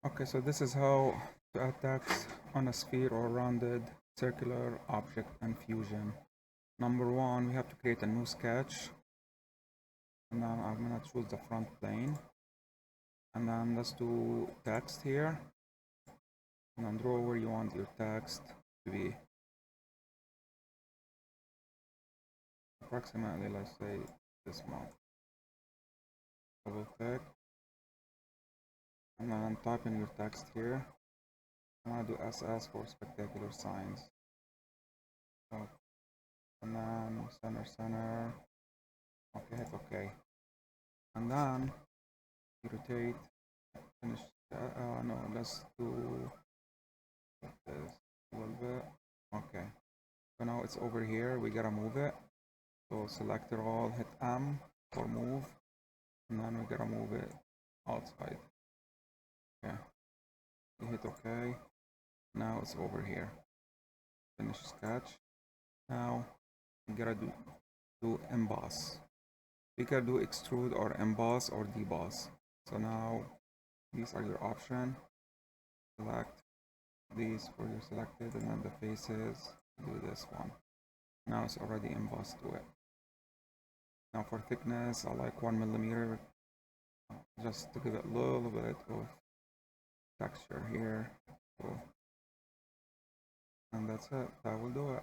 Okay, so this is how to add text on a sphere or rounded circular object in Fusion. Number one, we have to create a new sketch. And then I'm gonna choose the front plane. And then let's do text here. And then draw where you want your text to be. Approximately, let's say this one. Double click. And then type in your text here. I'm gonna do SS for spectacular signs. So, and then center. Okay, hit OK. And then rotate, finish. No, let's do this a little bit. Okay. So now it's over here. We gotta move it. So select it all, hit M for move, and then we gotta move it outside. Yeah. You hit OK. Now it's over here. Finish sketch. Now we gotta do emboss. We can do extrude or emboss or deboss. So now these are your options. Select these for your selected, and then the faces. Do this one. Now it's already embossed to it. Now for thickness, I like 1 millimeter, just to give it a little bit of texture here. So, and that's it. That will do it.